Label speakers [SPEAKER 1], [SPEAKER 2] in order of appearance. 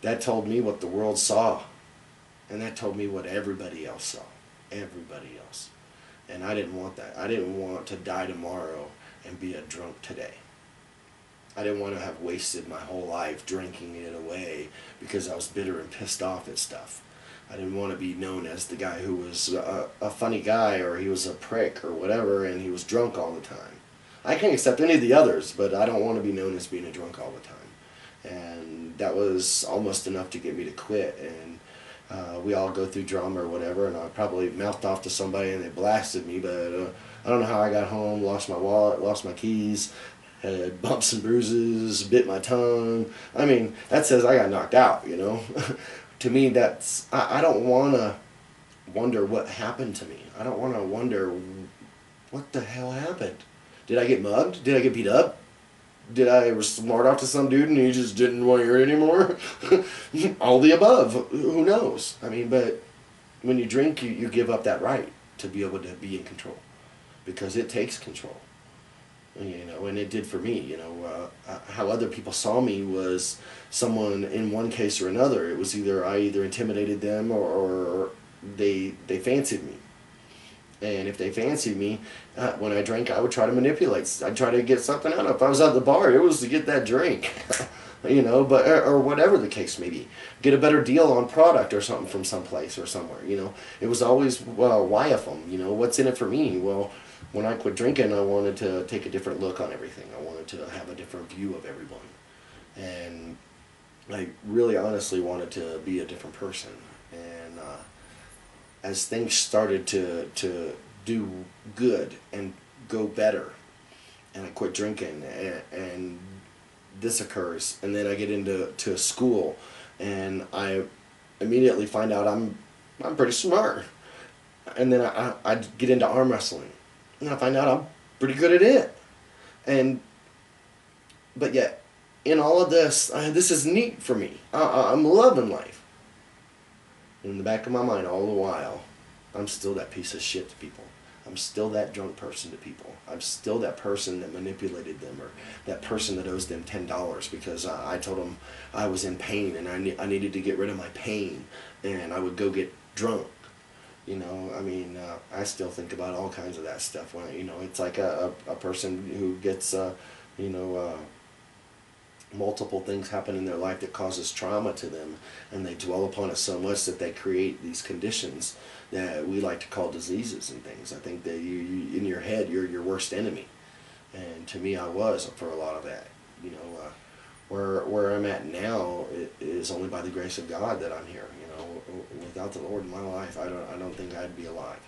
[SPEAKER 1] that told me what the world saw, and that told me what everybody else saw. Everybody else. And I didn't want that. I didn't want to die tomorrow and be a drunk today. I didn't want to have wasted my whole life drinking it away because I was bitter and pissed off at stuff. I didn't want to be known as the guy who was a funny guy, or he was a prick or whatever, and he was drunk all the time. I can't accept any of the others, but I don't want to be known as being a drunk all the time. And that was almost enough to get me to quit. And we all go through drama or whatever, and I probably mouthed off to somebody and they blasted me, but I don't know how I got home, lost my wallet, lost my keys, had bumps and bruises, bit my tongue. I mean, that says I got knocked out, you know. To me, that's, I don't want to wonder what happened to me. I don't want to wonder what the hell happened. Did I get mugged? Did I get beat up? Did I smart off to some dude and he just didn't want to hear it anymore? All the above. Who knows? I mean, but when you drink, you give up that right to be able to be in control, because it takes control. You know, and it did for me. You know, how other people saw me was someone, in one case or another, it was either I intimidated them or they fancied me. And if they fancied me, when I drank, I would try to manipulate. I'd try to get something out of it. If I was at the bar, it was to get that drink, you know, but or whatever the case may be. Get a better deal on product or something from someplace or somewhere, you know. It was always, well, why of them, you know, what's in it for me? Well, when I quit drinking, I wanted to take a different look on everything. I wanted to have a different view of everyone. And I really honestly wanted to be a different person. And as things started to do good and go better, and I quit drinking, and this occurs, and then I get into school, and I immediately find out I'm pretty smart. And then I get into arm wrestling, and I find out I'm pretty good at it. But yet, in all of this, this is neat for me. I'm loving life. In the back of my mind all the while, I'm still that piece of shit to people. I'm still that drunk person to people. I'm still that person that manipulated them, or that person that owes them $10 because I told them I was in pain and I needed to get rid of my pain, and I would go get drunk. You know, I mean, I still think about all kinds of that stuff. When, you know, it's like a person who gets, you know, multiple things happen in their life that causes trauma to them, and they dwell upon it so much that they create these conditions that we like to call diseases and things. I think that you in your head, you're your worst enemy, and to me, I was for a lot of that. You know, where I'm at now, it is only by the grace of God that I'm here. You know, without the Lord in my life, I don't think I'd be alive.